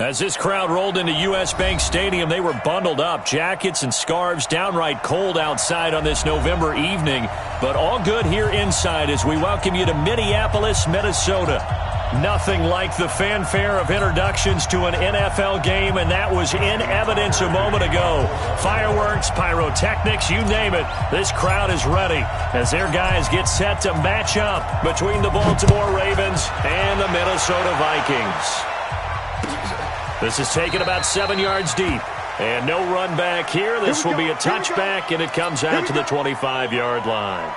As this crowd rolled into U.S. Bank Stadium, they were bundled up, jackets and scarves, downright cold outside on this November evening. But all good here inside as we welcome you to Minneapolis, Minnesota. Nothing like the fanfare of introductions to an NFL game, and that was in evidence a moment ago. Fireworks, pyrotechnics, you name it. This crowd is ready as their guys get set to match up between the Baltimore Ravens and the Minnesota Vikings. This is taken about 7 yards deep. And no run back here. This will be a touchback, and it comes out to the 25-yard line.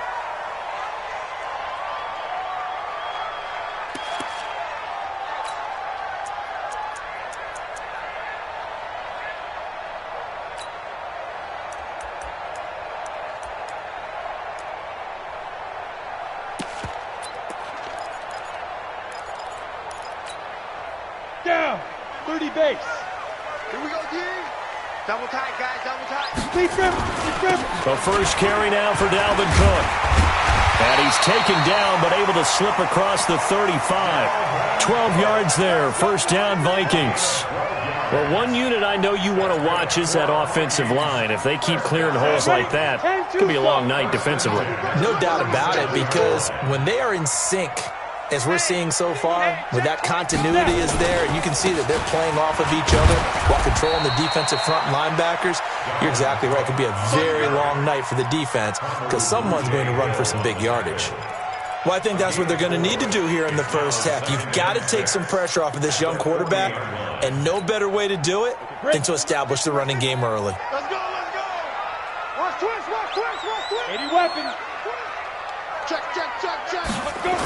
Down. 30 base. Here we go, D. Double tight, guys, double tight. Speed dribble. The first carry now for Dalvin Cook. And he's taken down, but able to slip across the 35. 12 yards there, first down Vikings. Well, one unit I know you want to watch is that offensive line. If they keep clearing holes like that, it could be a long night defensively. No doubt about it, because when they are in sync, as we're seeing so far, where that continuity is there, and you can see that they're playing off of each other while controlling the defensive front linebackers, you're exactly right. It could be a very long night for the defense because someone's going to run for some big yardage. Well, I think that's what they're going to need to do here in the first half. You've got to take some pressure off of this young quarterback, and no better way to do it than to establish the running game early. Let's go, let's go. Watch twist, watch twist, watch twist. 80 weapons. Check. Let's go.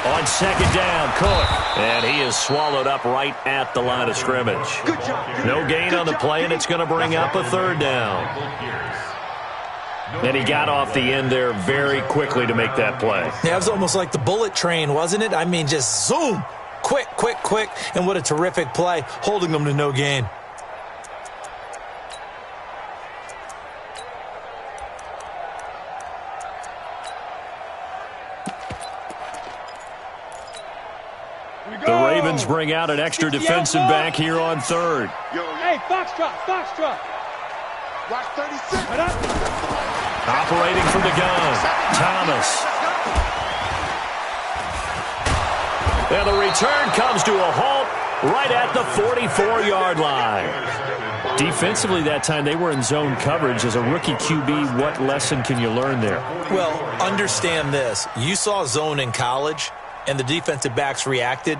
On second down, Cook. And he is swallowed up right at the line of scrimmage. Good job. No gain on the play, and it's going to bring up a third down. And he got off the end there very quickly to make that play. Yeah, it was almost like the bullet train, wasn't it? I mean, just zoom. Quick. And what a terrific play, holding them to no gain. The Ravens bring out an extra defensive back here on third. Hey, Foxtrot. Watch 36. Operating from the gun, Thomas. And the return comes to a halt right at the 44-yard line. Defensively that time, they were in zone coverage. As a rookie QB, what lesson can you learn there? Well, understand this. You saw zone in college, and the defensive backs reacted,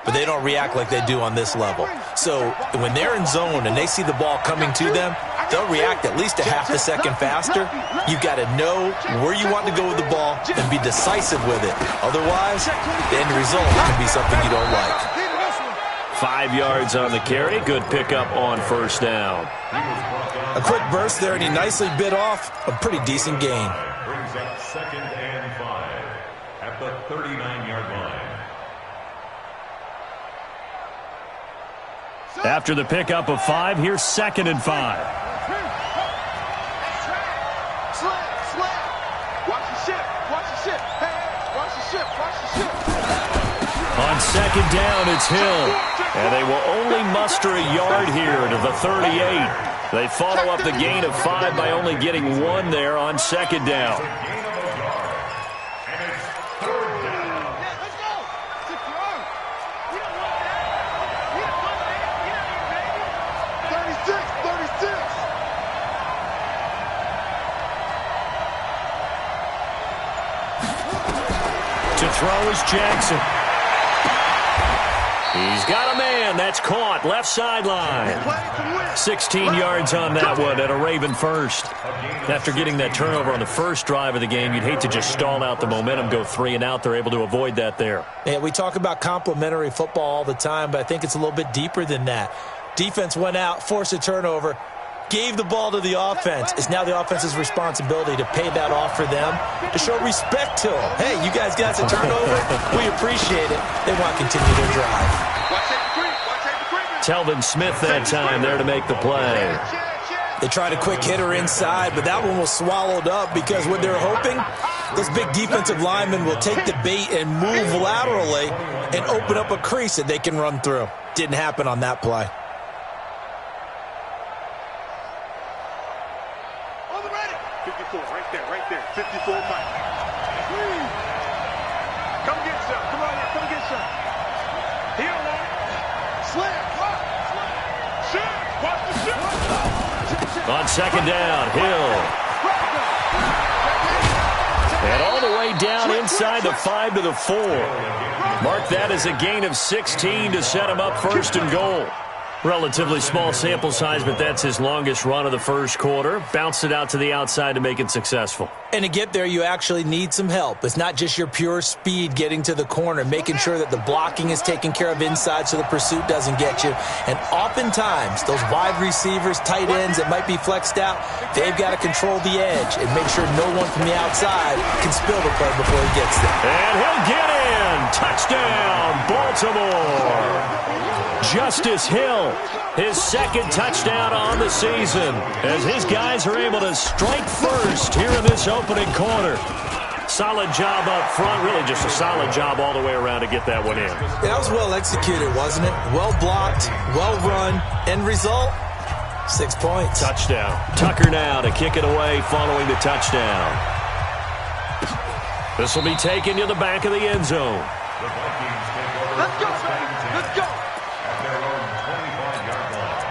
but they don't react like they do on this level. So when they're in zone and they see the ball coming to them, they'll react at least a half a second faster. You've got to know where you want to go with the ball and be decisive with it. Otherwise, the end result can be something you don't like. 5 yards on the carry. Good pickup on first down. A quick burst there, and he nicely bit off a pretty decent gain. Brings up 2nd and 5 at the 39-yard line. After the pickup of 5, here's 2nd and 5. Slam. Watch the ship. Hey, watch the ship. On second down, it's Hill. And they will only muster a yard here to the 38. They follow up the gain of 5 by only getting 1 there on second down. To throw is Jackson. He's got a man. That's caught. Left sideline. 16 yards on that one and a Raven first. After getting that turnover on the first drive of the game, you'd hate to just stall out the momentum, go 3 and out. They're able to avoid that there. Yeah, we talk about complementary football all the time, but I think it's a little bit deeper than that. Defense went out, forced a turnover, gave the ball to the offense. It's now the offense's responsibility to pay that off for them, to show respect to them. Hey, you guys got the turnover. We appreciate it. They want to continue their drive. Telvin Smith that time there to make the play. They tried a quick hitter inside, but that one was swallowed up because what they're hoping, those big defensive linemen will take the bait and move laterally and open up a crease that they can run through. Didn't happen on that play. On the ready. 54, right there. 54, Mike. Come get some. Come on here, come get some. He don't want it. Slam, rock. Shoot. Watch the shoot. On second down, Hill. And all the way down inside the 5 to the 4. Mark that as a gain of 16 to set him up 1st and goal. Relatively small sample size, but that's his longest run of the first quarter. Bounced it out to the outside to make it successful. And to get there, you actually need some help. It's not just your pure speed getting to the corner, making sure that the blocking is taken care of inside so the pursuit doesn't get you. And oftentimes, those wide receivers, tight ends that might be flexed out, they've got to control the edge and make sure no one from the outside can spill the play before he gets there. And he'll get in. Touchdown, Baltimore. Justice Hill, his 2nd touchdown on the season, as his guys are able to strike first here in this opening quarter. Solid job up front, really just a solid job all the way around to get that one in. That was well executed, wasn't it? Well blocked, well run. End result, 6 points. Touchdown. Tucker now to kick it away following the touchdown. This will be taken to the back of the end zone. Let's go, let's go. At their own 25-yard line.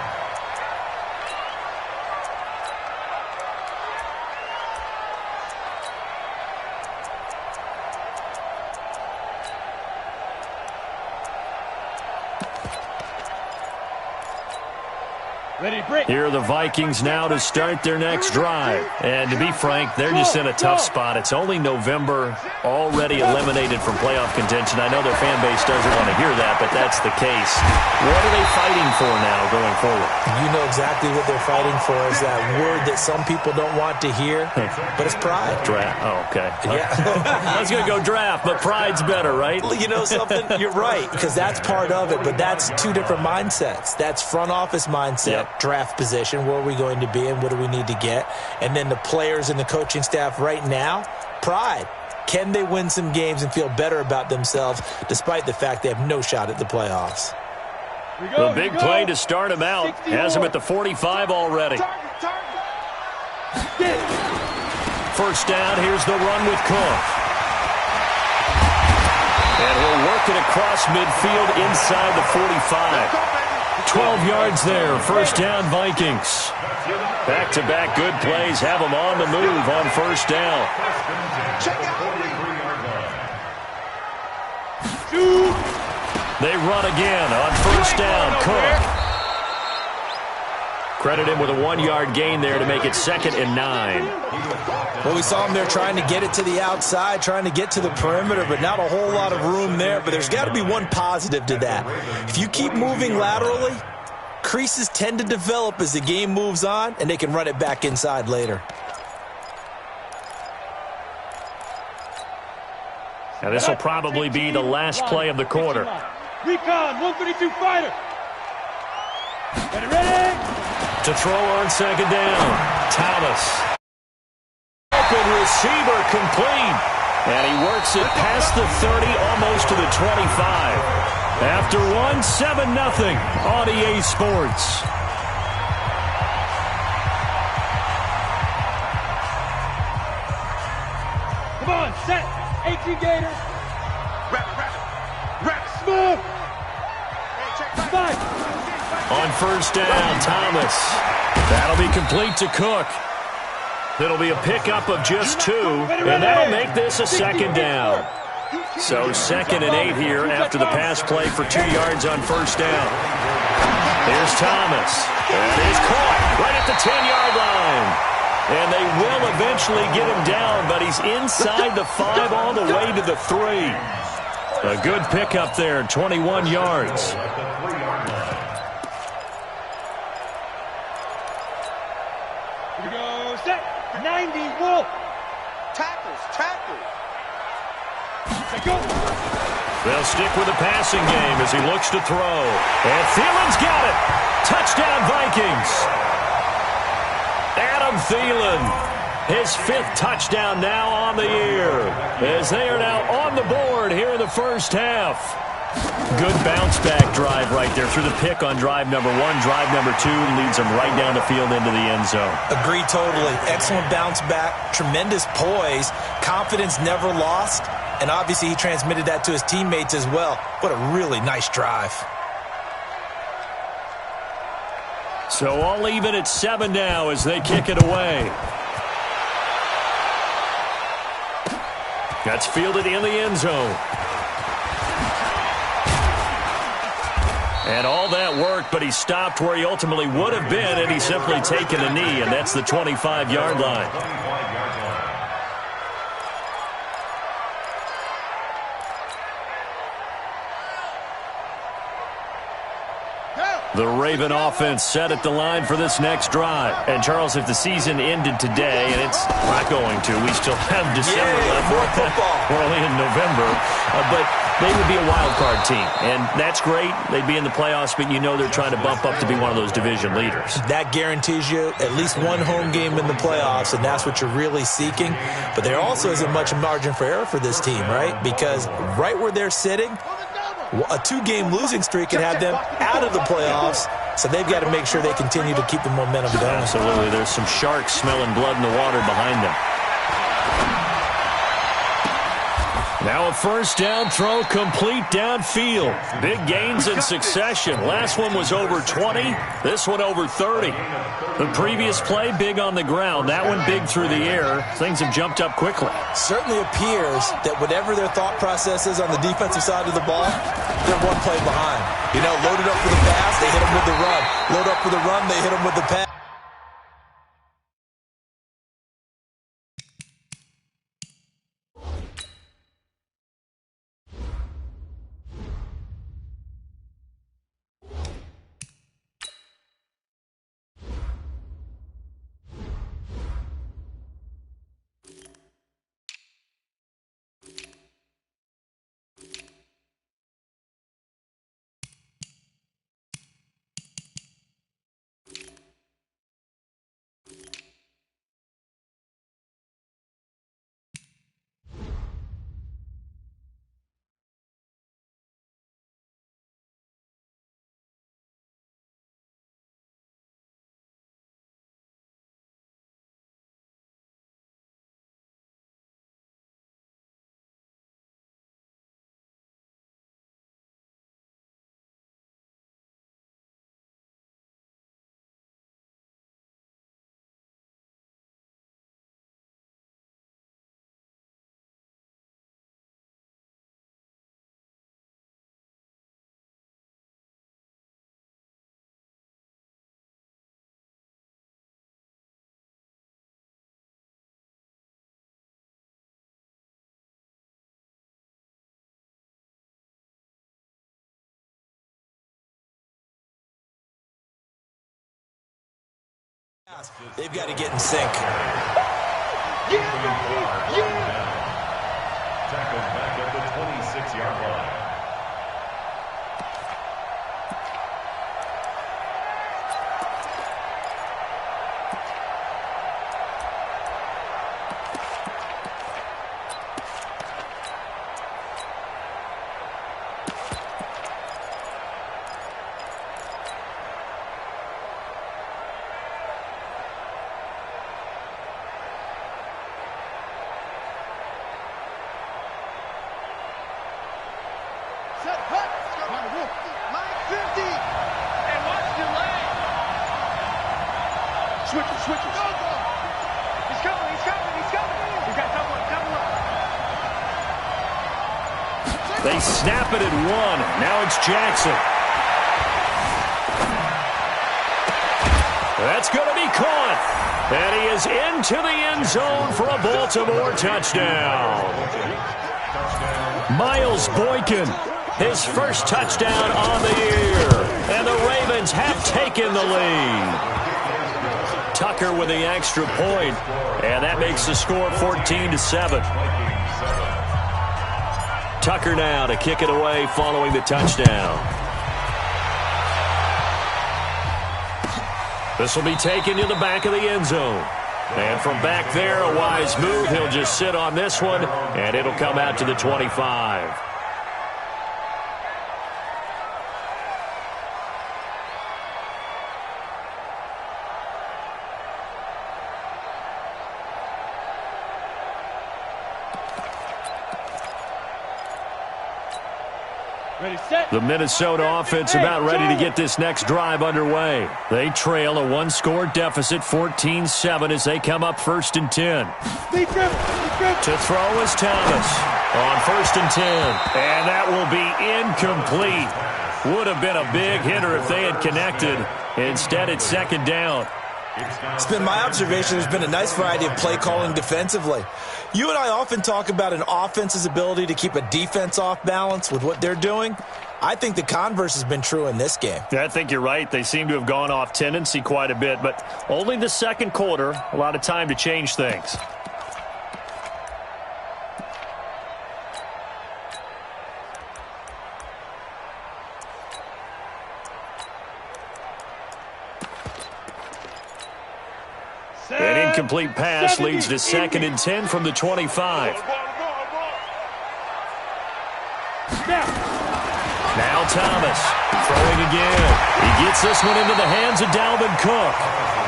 Ready to break. Here are the Vikings now to start their next drive. And to be frank, they're just in a tough spot. It's only November, already eliminated from playoff contention. I know their fan base doesn't want to hear that, but that's the case. What are they fighting for now going forward? You know exactly what they're fighting for is that word that some people don't want to hear, but it's pride. Draft. Oh, okay. Yeah. I was going to go draft, but pride's better, right? You know something? You're right, because that's part of it, but that's two different mindsets. That's front office mindset, draft position, where are we going to be and what do we need to get? And then the players and the coaching staff right now, pride. Can they win some games and feel better about themselves despite the fact they have no shot at the playoffs? The big play to start him out. 61. Has him at the 45 already. First down, here's the run with Cook. And he'll work it across midfield inside the 45. 12 yards there. First down, Vikings. Back-to-back good plays have them on the move on first down. They run again on first down. Cook. Credit him with a 1-yard gain there to make it 2nd and 9. Well, we saw him there trying to get it to the outside, trying to get to the perimeter, but not a whole lot of room there. But there's got to be one positive to that. If you keep moving laterally, creases tend to develop as the game moves on, and they can run it back inside later. Now, this will probably be the last play of the quarter. Recon, 132 fighter. Ready? To throw on second down, Thomas. Open receiver complete. And he works it past the 30, almost to the 25. After one, 7-0 on EA Sports. Come on, set. 18 Gator. Rap. Smooth. Hey, check Five. On first down, Thomas. That'll be complete to Cook. It'll be a pickup of just 2, and that'll make this a second down. So 2nd and 8 here after the pass play for 2 yards on first down. Here's Thomas. And he's caught right at the 10-yard line. And they will eventually get him down, but he's inside the 5 all the way to the 3. A good pickup there, 21 yards. Here we go, set. 90, Wolf. Tackles. Let's go. They'll stick with the passing game as he looks to throw. And Thielen's got it. Touchdown, Vikings. Adam Thielen, his 5th touchdown now on the year, as they are now on the board here in the first half. Good bounce-back drive right there through the pick on drive number 1. Drive number 2 leads them right down the field into the end zone. Agree totally. Excellent bounce-back, tremendous poise, confidence never lost, and obviously he transmitted that to his teammates as well. What a really nice drive. So all even at 7 now as they kick it away. That's fielded in the end zone. And all that work, but he stopped where he ultimately would have been, and he's simply taken a knee, and that's the 25-yard line. The Raven offense set at the line for this next drive. And, Charles, if the season ended today, and it's not going to, we still have December left. More football. We're only in November. But they would be a wild card team. And that's great. They'd be in the playoffs, but you know they're trying to bump up to be one of those division leaders. That guarantees you at least one home game in the playoffs, and that's what you're really seeking. But there also isn't much margin for error for this team, right? Because right where they're sitting, a 2-game losing streak can have them out of the playoffs, so they've got to make sure they continue to keep the momentum going. Absolutely. There's some sharks smelling blood in the water behind them. Now a first down throw complete downfield. Big gains in succession. Last one was over 20. This one over 30. The previous play, big on the ground. That one big through the air. Things have jumped up quickly. Certainly appears that whatever their thought process is on the defensive side of the ball, they're one play behind. You know, loaded up for the pass, they hit them with the run. Load up for the run, they hit them with the pass. They've got to get in sync. Yeah, baby! Yeah! Tackled back at the 26-yard line. Set, hut! Line 50! And watch the leg! Switches. He's coming! He's got double up. They snap it at 1. Now it's Jackson. That's going to be caught. And he is into the end zone for a Baltimore touchdown. Miles Boykin, his first touchdown on the year. And the Ravens have taken the lead. Tucker with the extra point, and that makes the score 14-7. Tucker now to kick it away following the touchdown. This will be taken to the back of the end zone. And from back there, a wise move. He'll just sit on this one, and it'll come out to the 25. Ready, set. The Minnesota offense about ready to get this next drive underway. They trail a one-score deficit, 14-7, as they come up 1st and 10. To throw is Thomas on 1st and 10. And that will be incomplete. Would have been a big hitter if they had connected. Instead, it's 2nd down. It's been my observation there's been a nice variety of play calling defensively. You and I often talk about an offense's ability to keep a defense off balance with what they're doing. I think the converse has been true in this game. I think you're right. They seem to have gone off tendency quite a bit, but only the 2nd quarter, a lot of time to change things. An incomplete pass leads to 2nd and 10 from the 25. Now Thomas throwing again. He gets this one into the hands of Dalvin Cook.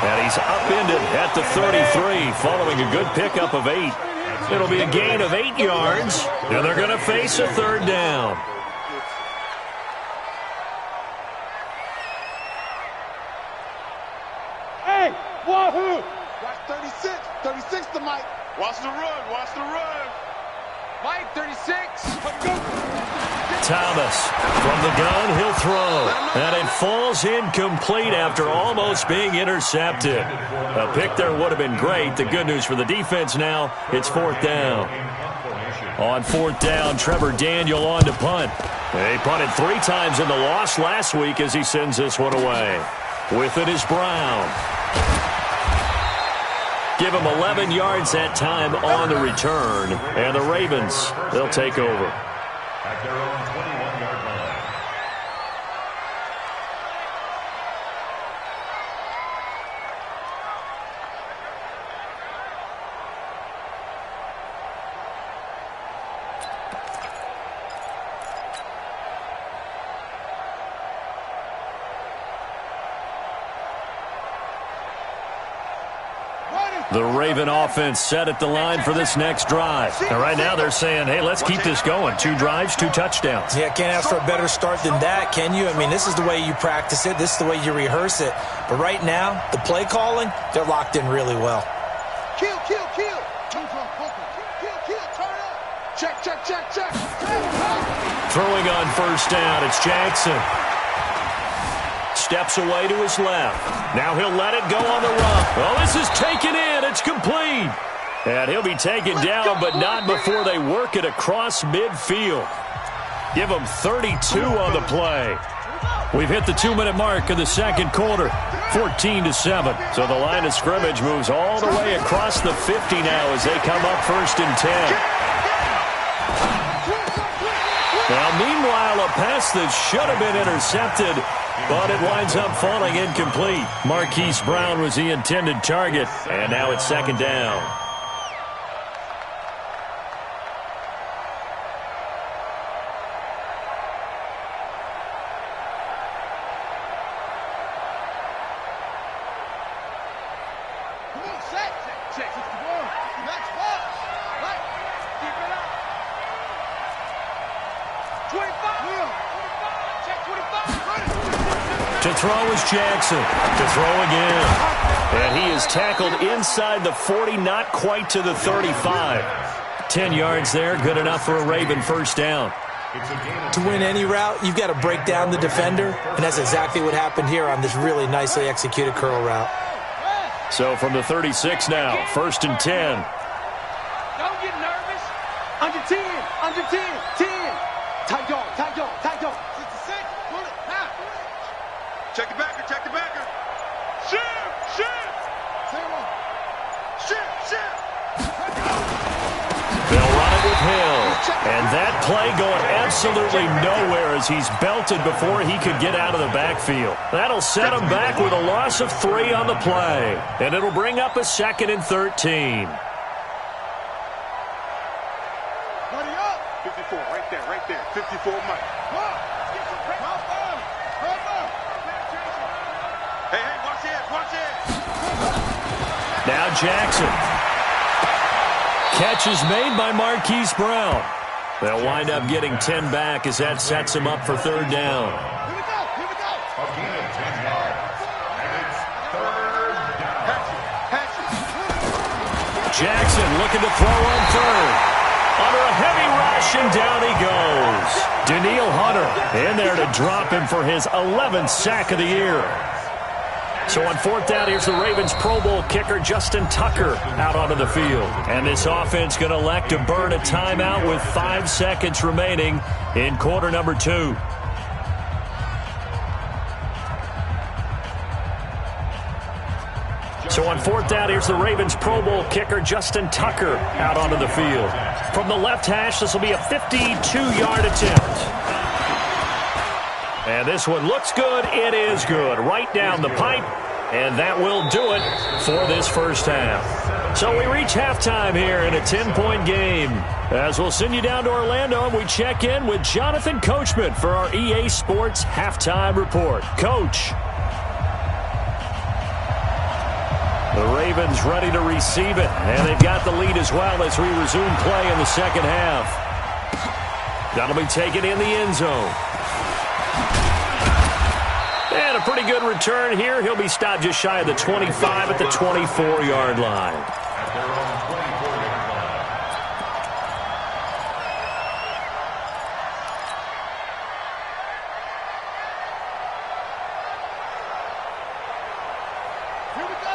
And he's upended at the 33 following a good pickup of 8. It'll be a gain of 8 yards, and they're going to face a 3rd down. Hey, wahoo! Watch 36. 36 to Mike. Watch the run. Watch the run. Mike, 36. Let's go. Thomas from the gun, he'll throw. And it falls incomplete after almost being intercepted. A pick there would have been great. The good news for the defense now, it's 4th down. On 4th down, Trevor Daniel on to punt. They punted 3 times in the loss last week as he sends this one away. With it is Brown. Give him 11 yards that time on the return. And the Ravens, they'll take over. At their own 21-yard line. The Raven offense set at the line for this next drive. And right now they're saying, hey, let's keep this going. 2 drives, 2 touchdowns. Yeah, can't ask for a better start than that, can you? I mean, this is the way you practice it. This is the way you rehearse it. But right now, the play calling, they're locked in really well. Kill. Kill, turn up. Check. Throwing on 1st down, it's Jackson. Steps away to his left. Now he'll let it go on the run. Oh, this is taken in. It's complete. And he'll be taken down, but not before they work it across midfield. Give him 32 on the play. We've hit the 2-minute mark of the 2nd quarter, 14-7. So the line of scrimmage moves all the way across the 50 now as they come up 1st and 10. Now, meanwhile, a pass that should have been intercepted, but it winds up falling incomplete. Marquise Brown was the intended target, and now it's 2nd down. Check. 61. Next ball. Right. Keep it up. 25. Check 25. To throw is Jackson. To throw again. And he is tackled inside the 40, not quite to the 35. 10 yards there, good enough for a Raven 1st down. To win any route, you've got to break down the defender, and that's exactly what happened here on this really nicely executed curl route. So from the 36 now, 1st and 10. Don't get nervous. Under 10. 10. Tight dog. 66. Pull it. Now. Check the backer. Shift. They'll run it with Hill. And that play going absolutely nowhere as he's belted before he could get out of the backfield. That'll set him back with a loss of 3 on the play. And it'll bring up a 2nd and 13. Buddy up. 54, right there. 54, Mike. Hey, watch it. Now Jackson. Catch is made by Marquise Brown. They'll wind up getting 10 back as that sets them up for third down. Here we go. Here we go. A gain of 10 yards. And it's third down. Jackson looking to throw on third. Under a heavy rush, and down he goes. Daniil Hunter in there to drop him for his 11th sack of the year. So on fourth down, here's the Ravens Pro Bowl kicker Justin Tucker out onto the field. And this offense going to elect to burn a timeout with 5 seconds remaining in quarter number 2. So on fourth down, here's the Ravens Pro Bowl kicker Justin Tucker out onto the field. From the left hash, this will be a 52-yard attempt. And this one looks good. It is good. Right down the pipe. And that will do it for this first half. So we reach halftime here in a 10-point game. As we'll send you down to Orlando, and we check in with Jonathan Coachman for our EA Sports Halftime Report. Coach. The Ravens ready to receive it. And they've got the lead as well as we resume play in the second half. That'll be taken in the end zone. And a pretty good return here. He'll be stopped just shy of the 25 at the 24-yard line. At their own 24-yard line.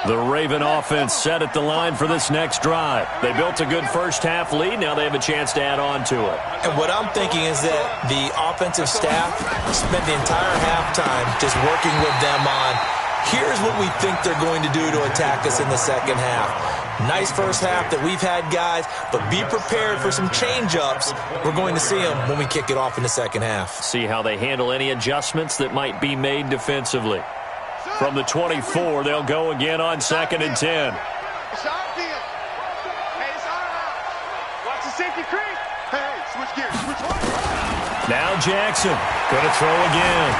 The Raven offense set at the line for this next drive. They built a good first-half lead. Now they have a chance to add on to it. And what I'm thinking is that the offensive staff spent the entire halftime just working with them on, here's what we think they're going to do to attack us in the second half. Nice first half that we've had, guys, but be prepared for some change-ups. We're going to see them when we kick it off in the second half. See how they handle any adjustments that might be made defensively. From the 24, they'll go again on 2nd and 10. It's our deal. Hey, it's our house. Watch the safety creep. Hey, switch gears. Switch one. Now Jackson going to throw again.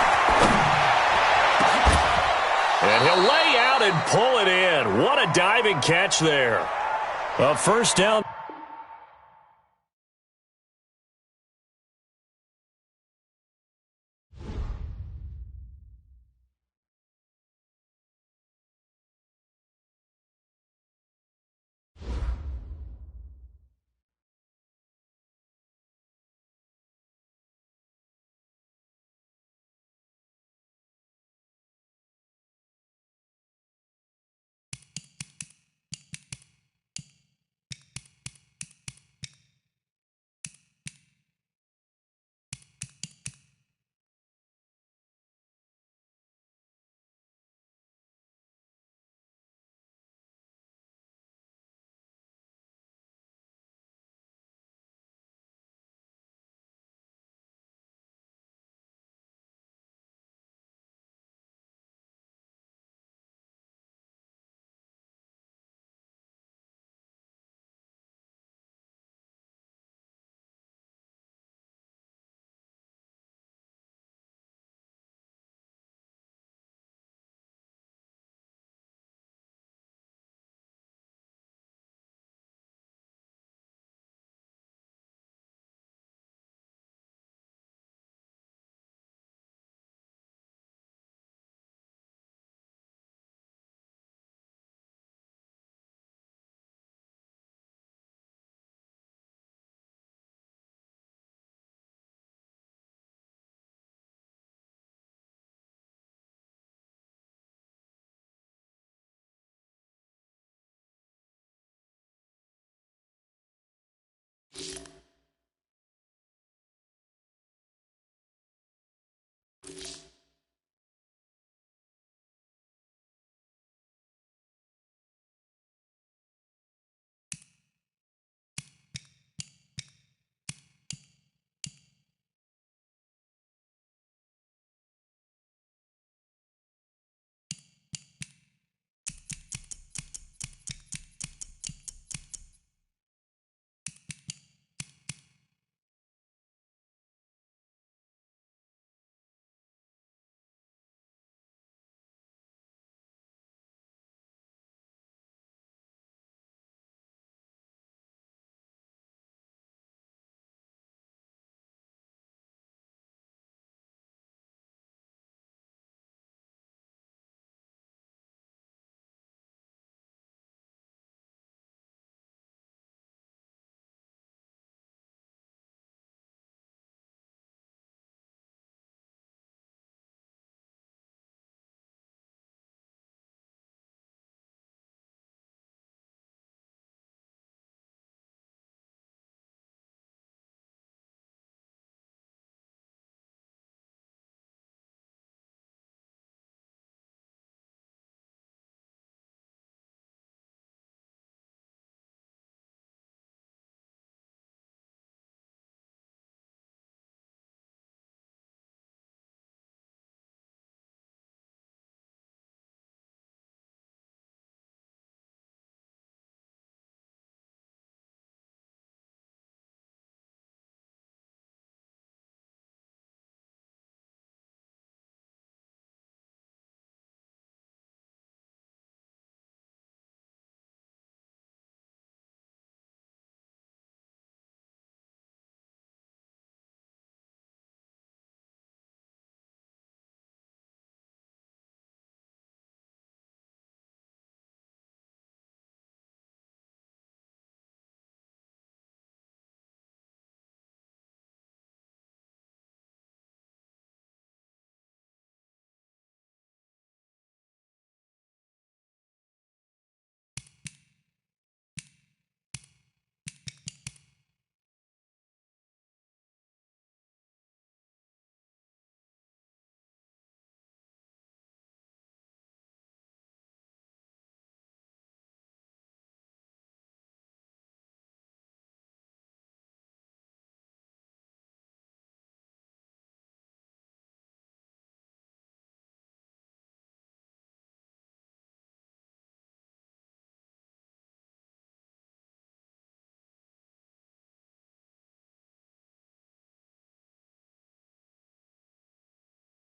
And he'll lay out and pull it in. What a diving catch there. A first down.